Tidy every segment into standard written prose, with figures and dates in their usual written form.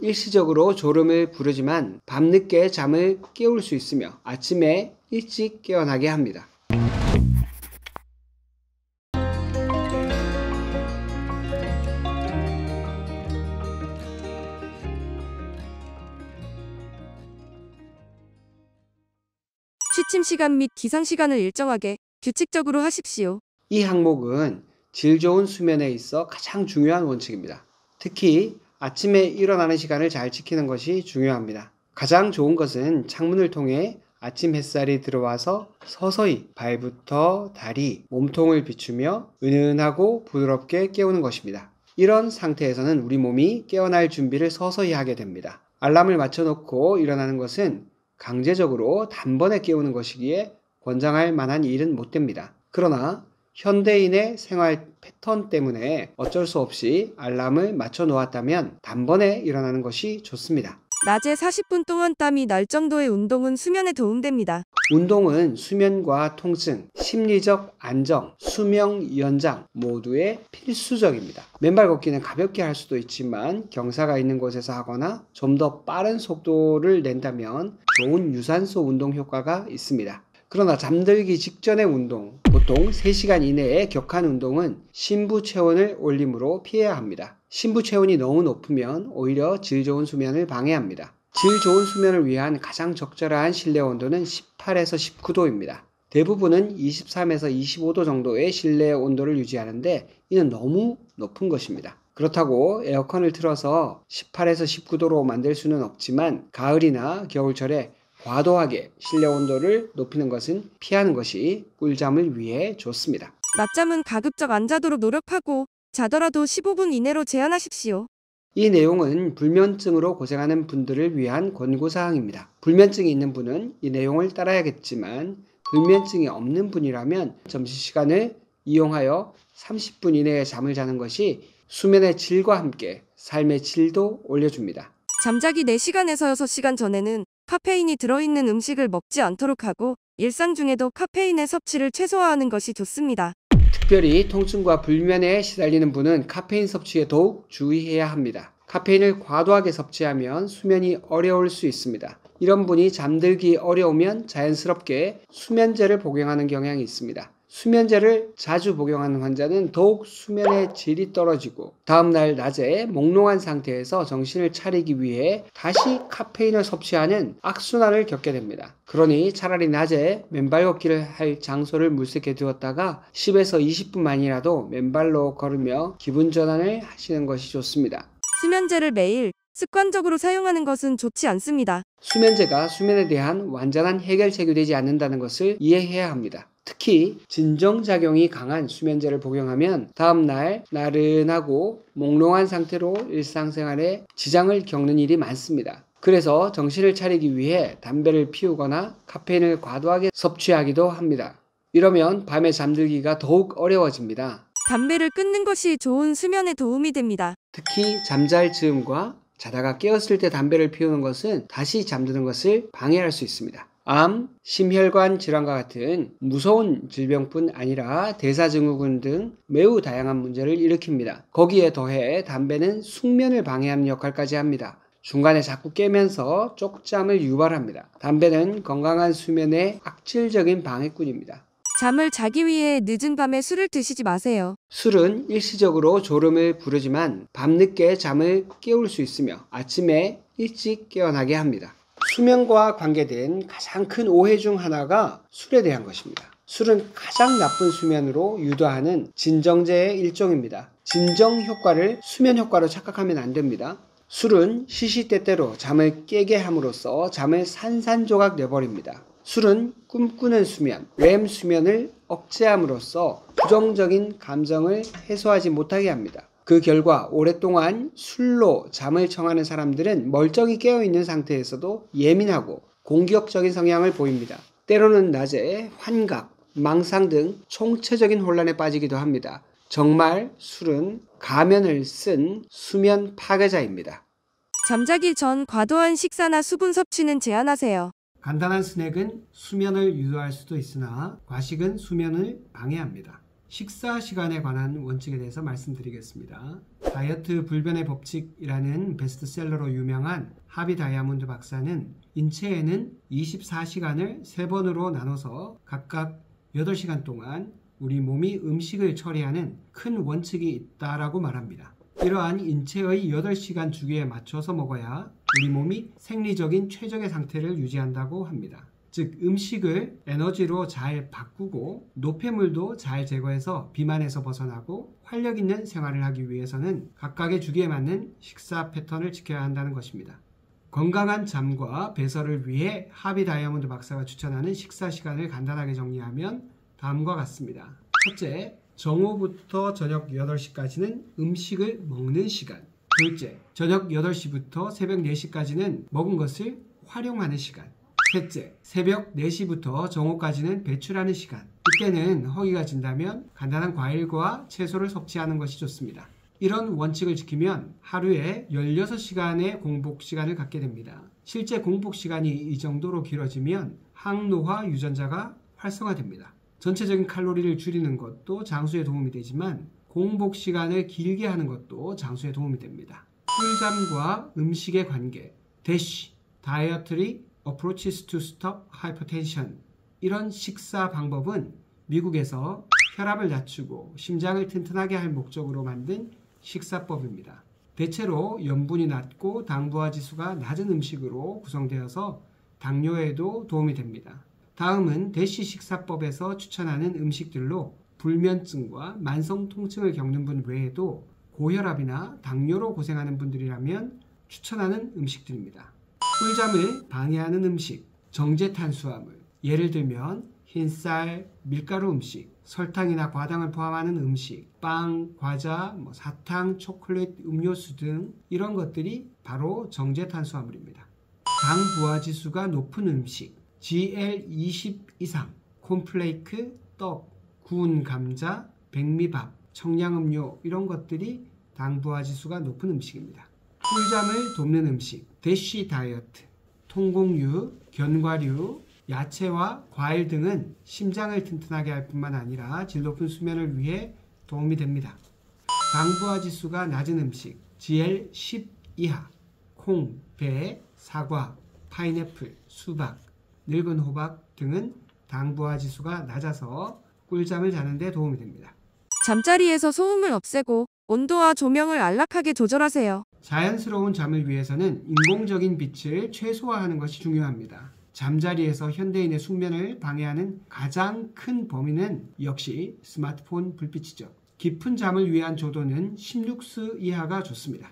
일시적으로 졸음을 부르지만 밤늦게 잠을 깨울 수 있으며 아침에 일찍 깨어나게 합니다. 취침 시간 및 기상 시간을 일정하게 규칙적으로 하십시오. 이 항목은 질 좋은 수면에 있어 가장 중요한 원칙입니다. 특히 아침에 일어나는 시간을 잘 지키는 것이 중요합니다. 가장 좋은 것은 창문을 통해 아침 햇살이 들어와서 서서히 발부터 다리, 몸통을 비추며 은은하고 부드럽게 깨우는 것입니다. 이런 상태에서는 우리 몸이 깨어날 준비를 서서히 하게 됩니다. 알람을 맞춰놓고 일어나는 것은 강제적으로 단번에 깨우는 것이기에 권장할 만한 일은 못 됩니다. 그러나 현대인의 생활 패턴 때문에 어쩔 수 없이 알람을 맞춰 놓았다면 단번에 일어나는 것이 좋습니다. 낮에 40분 동안 땀이 날 정도의 운동은 수면에 도움됩니다. 운동은 수면과 통증, 심리적 안정, 수명 연장 모두에 필수적입니다. 맨발 걷기는 가볍게 할 수도 있지만 경사가 있는 곳에서 하거나 좀 더 빠른 속도를 낸다면 좋은 유산소 운동 효과가 있습니다. 그러나 잠들기 직전의 운동, 보통 3시간 이내의 격한 운동은 심부 체온을 올림으로 피해야 합니다. 심부 체온이 너무 높으면 오히려 질 좋은 수면을 방해합니다. 질 좋은 수면을 위한 가장 적절한 실내 온도는 18에서 19도입니다. 대부분은 23에서 25도 정도의 실내 온도를 유지하는데 이는 너무 높은 것입니다. 그렇다고 에어컨을 틀어서 18에서 19도로 만들 수는 없지만 가을이나 겨울철에 과도하게 실내 온도를 높이는 것은 피하는 것이 꿀잠을 위해 좋습니다. 낮잠은 가급적 안 자도록 노력하고 자더라도 15분 이내로 제한하십시오. 이 내용은 불면증으로 고생하는 분들을 위한 권고사항입니다. 불면증이 있는 분은 이 내용을 따라야겠지만 불면증이 없는 분이라면 점심시간을 이용하여 30분 이내에 잠을 자는 것이 수면의 질과 함께 삶의 질도 올려줍니다. 잠자기 4시간에서 6시간 전에는 카페인이 들어있는 음식을 먹지 않도록 하고 일상 중에도 카페인의 섭취를 최소화하는 것이 좋습니다. 특별히 통증과 불면에 시달리는 분은 카페인 섭취에 더욱 주의해야 합니다. 카페인을 과도하게 섭취하면 수면이 어려울 수 있습니다. 이런 분이 잠들기 어려우면 자연스럽게 수면제를 복용하는 경향이 있습니다. 수면제를 자주 복용하는 환자는 더욱 수면의 질이 떨어지고 다음날 낮에 몽롱한 상태에서 정신을 차리기 위해 다시 카페인을 섭취하는 악순환을 겪게 됩니다. 그러니 차라리 낮에 맨발 걷기를 할 장소를 물색해 두었다가 10에서 20분만이라도 맨발로 걸으며 기분 전환을 하시는 것이 좋습니다. 수면제를 매일 습관적으로 사용하는 것은 좋지 않습니다. 수면제가 수면에 대한 완전한 해결책이 되지 않는다는 것을 이해해야 합니다. 특히 진정작용이 강한 수면제를 복용하면 다음날 나른하고 몽롱한 상태로 일상생활에 지장을 겪는 일이 많습니다. 그래서 정신을 차리기 위해 담배를 피우거나 카페인을 과도하게 섭취하기도 합니다. 이러면 밤에 잠들기가 더욱 어려워집니다. 담배를 끊는 것이 좋은 수면에 도움이 됩니다. 특히 잠잘 즈음과 자다가 깨었을 때 담배를 피우는 것은 다시 잠드는 것을 방해할 수 있습니다. 암, 심혈관 질환과 같은 무서운 질병뿐 아니라 대사증후군 등 매우 다양한 문제를 일으킵니다. 거기에 더해 담배는 숙면을 방해하는 역할까지 합니다. 중간에 자꾸 깨면서 쪽잠을 유발합니다. 담배는 건강한 수면의 악질적인 방해꾼입니다. 잠을 자기 위해 늦은 밤에 술을 드시지 마세요. 술은 일시적으로 졸음을 부르지만 밤늦게 잠을 깨울 수 있으며 아침에 일찍 깨어나게 합니다. 수면과 관계된 가장 큰 오해 중 하나가 술에 대한 것입니다. 술은 가장 나쁜 수면으로 유도하는 진정제의 일종입니다. 진정 효과를 수면 효과로 착각하면 안 됩니다. 술은 시시때때로 잠을 깨게 함으로써 잠을 산산조각 내버립니다. 술은 꿈꾸는 수면, 렘 수면을 억제함으로써 부정적인 감정을 해소하지 못하게 합니다. 그 결과 오랫동안 술로 잠을 청하는 사람들은 멀쩡히 깨어있는 상태에서도 예민하고 공격적인 성향을 보입니다. 때로는 낮에 환각, 망상 등 총체적인 혼란에 빠지기도 합니다. 정말 술은 가면을 쓴 수면 파괴자입니다. 잠자기 전 과도한 식사나 수분 섭취는 제한하세요. 간단한 스낵은 수면을 유도할 수도 있으나 과식은 수면을 방해합니다. 식사 시간에 관한 원칙에 대해서 말씀드리겠습니다. 다이어트 불변의 법칙이라는 베스트셀러로 유명한 하비 다이아몬드 박사는 인체에는 24시간을 3번으로 나눠서 각각 8시간 동안 우리 몸이 음식을 처리하는 큰 원칙이 있다라고 말합니다. 이러한 인체의 8시간 주기에 맞춰서 먹어야 우리 몸이 생리적인 최적의 상태를 유지한다고 합니다. 즉 음식을 에너지로 잘 바꾸고 노폐물도 잘 제거해서 비만에서 벗어나고 활력 있는 생활을 하기 위해서는 각각의 주기에 맞는 식사 패턴을 지켜야 한다는 것입니다. 건강한 잠과 배설을 위해 하비 다이아몬드 박사가 추천하는 식사 시간을 간단하게 정리하면 다음과 같습니다. 첫째, 정오부터 저녁 8시까지는 음식을 먹는 시간. 둘째, 저녁 8시부터 새벽 4시까지는 먹은 것을 활용하는 시간. 셋째, 새벽 4시부터 정오까지는 배출하는 시간. 이때는 허기가 진다면 간단한 과일과 채소를 섭취하는 것이 좋습니다. 이런 원칙을 지키면 하루에 16시간의 공복 시간을 갖게 됩니다. 실제 공복 시간이 이 정도로 길어지면 항노화 유전자가 활성화됩니다. 전체적인 칼로리를 줄이는 것도 장수에 도움이 되지만 공복 시간을 길게 하는 것도 장수에 도움이 됩니다. 꿀잠과 음식의 관계, DASH, Dietary Approaches to Stop Hypertension. 이런 식사 방법은 미국에서 혈압을 낮추고 심장을 튼튼하게 할 목적으로 만든 식사법입니다. 대체로 염분이 낮고 당부화 지수가 낮은 음식으로 구성되어서 당뇨에도 도움이 됩니다. 다음은 대시 식사법에서 추천하는 음식들로 불면증과 만성 통증을 겪는 분 외에도 고혈압이나 당뇨로 고생하는 분들이라면 추천하는 음식들입니다. 꿀잠을 방해하는 음식, 정제 탄수화물, 예를 들면 흰쌀, 밀가루 음식, 설탕이나 과당을 포함하는 음식, 빵, 과자, 사탕, 초콜릿, 음료수 등 이런 것들이 바로 정제 탄수화물입니다. 당 부하 지수가 높은 음식, GL20 이상, 콘플레이크, 떡, 구운 감자, 백미밥, 청량음료 이런 것들이 당 부하 지수가 높은 음식입니다. 꿀잠을 돕는 음식, 대쉬 다이어트, 통곡류, 견과류, 야채와 과일 등은 심장을 튼튼하게 할 뿐만 아니라 질 높은 수면을 위해 도움이 됩니다. 당 부하 지수가 낮은 음식, GL10 이하, 콩, 배, 사과, 파인애플, 수박, 늙은 호박 등은 당 부하 지수가 낮아서 꿀잠을 자는 데 도움이 됩니다. 잠자리에서 소음을 없애고 온도와 조명을 안락하게 조절하세요. 자연스러운 잠을 위해서는 인공적인 빛을 최소화하는 것이 중요합니다. 잠자리에서 현대인의 숙면을 방해하는 가장 큰 범위는 역시 스마트폰 불빛이죠. 깊은 잠을 위한 조도는 16수 이하가 좋습니다.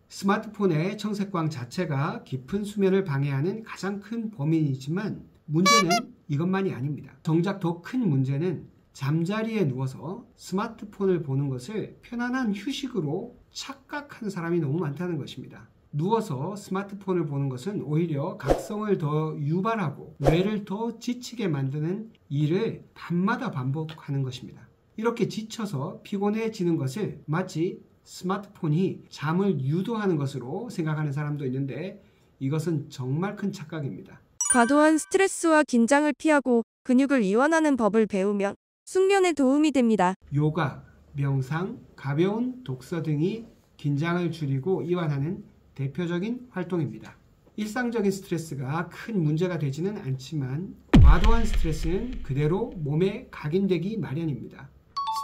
스마트폰의 청색광 자체가 깊은 수면을 방해하는 가장 큰 범인이지만 문제는 이것만이 아닙니다. 정작 더 큰 문제는 잠자리에 누워서 스마트폰을 보는 것을 편안한 휴식으로 착각하는 사람이 너무 많다는 것입니다. 누워서 스마트폰을 보는 것은 오히려 각성을 더 유발하고 뇌를 더 지치게 만드는 일을 밤마다 반복하는 것입니다. 이렇게 지쳐서 피곤해지는 것을 마치 스마트폰이 잠을 유도하는 것으로 생각하는 사람도 있는데 이것은 정말 큰 착각입니다. 과도한 스트레스와 긴장을 피하고 근육을 이완하는 법을 배우면 숙면에 도움이 됩니다. 요가, 명상, 가벼운 독서 등이 긴장을 줄이고 이완하는 대표적인 활동입니다. 일상적인 스트레스가 큰 문제가 되지는 않지만 과도한 스트레스는 그대로 몸에 각인되기 마련입니다.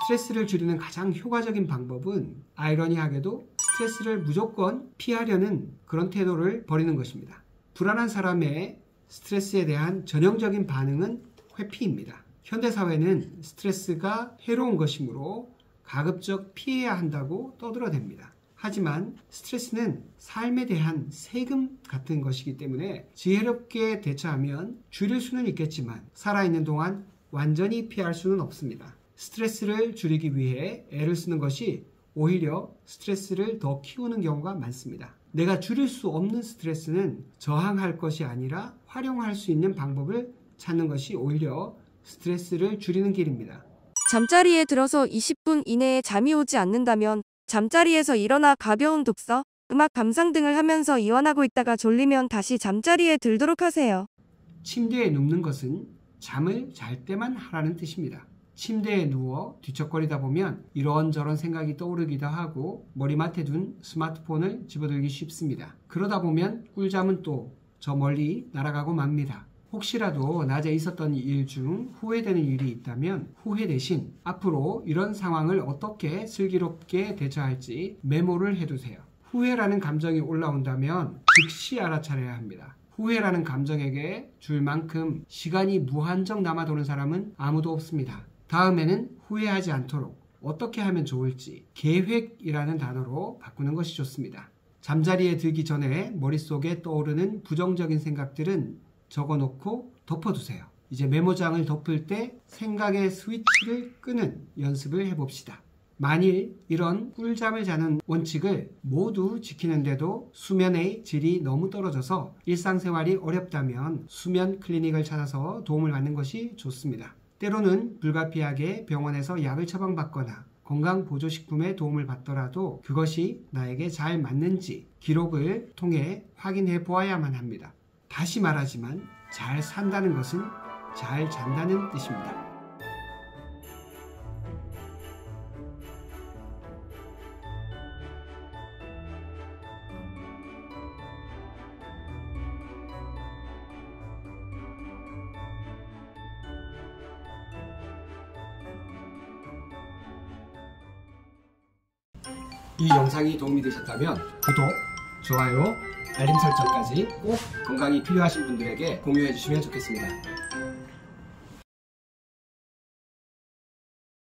스트레스를 줄이는 가장 효과적인 방법은 아이러니하게도 스트레스를 무조건 피하려는 그런 태도를 버리는 것입니다. 불안한 사람의 스트레스에 대한 전형적인 반응은 회피입니다. 현대사회는 스트레스가 해로운 것이므로 가급적 피해야 한다고 떠들어댑니다. 하지만 스트레스는 삶에 대한 세금 같은 것이기 때문에 지혜롭게 대처하면 줄일 수는 있겠지만 살아있는 동안 완전히 피할 수는 없습니다. 스트레스를 줄이기 위해 애를 쓰는 것이 오히려 스트레스를 더 키우는 경우가 많습니다. 내가 줄일 수 없는 스트레스는 저항할 것이 아니라 활용할 수 있는 방법을 찾는 것이 오히려 스트레스를 줄이는 길입니다. 잠자리에 들어서 20분 이내에 잠이 오지 않는다면 잠자리에서 일어나 가벼운 독서, 음악 감상 등을 하면서 이완하고 있다가 졸리면 다시 잠자리에 들도록 하세요. 침대에 눕는 것은 잠을 잘 때만 하라는 뜻입니다. 침대에 누워 뒤척거리다 보면 이런저런 생각이 떠오르기도 하고 머리맡에 둔 스마트폰을 집어들기 쉽습니다. 그러다 보면 꿀잠은 또 저 멀리 날아가고 맙니다. 혹시라도 낮에 있었던 일 중 후회되는 일이 있다면 후회 대신 앞으로 이런 상황을 어떻게 슬기롭게 대처할지 메모를 해두세요. 후회라는 감정이 올라온다면 즉시 알아차려야 합니다. 후회라는 감정에게 줄 만큼 시간이 무한정 남아도는 사람은 아무도 없습니다. 다음에는 후회하지 않도록 어떻게 하면 좋을지 계획이라는 단어로 바꾸는 것이 좋습니다. 잠자리에 들기 전에 머릿속에 떠오르는 부정적인 생각들은 적어놓고 덮어두세요. 이제 메모장을 덮을 때 생각의 스위치를 끄는 연습을 해봅시다. 만일 이런 꿀잠을 자는 원칙을 모두 지키는데도 수면의 질이 너무 떨어져서 일상생활이 어렵다면 수면 클리닉을 찾아서 도움을 받는 것이 좋습니다. 때로는 불가피하게 병원에서 약을 처방받거나 건강보조식품의 도움을 받더라도 그것이 나에게 잘 맞는지 기록을 통해 확인해 보아야만 합니다. 다시 말하지만 잘 산다는 것은 잘 잔다는 뜻입니다. 이 영상이 도움이 되셨다면 구독, 좋아요, 알림 설정까지 꼭 건강이 필요하신 분들에게 공유해 주시면 좋겠습니다.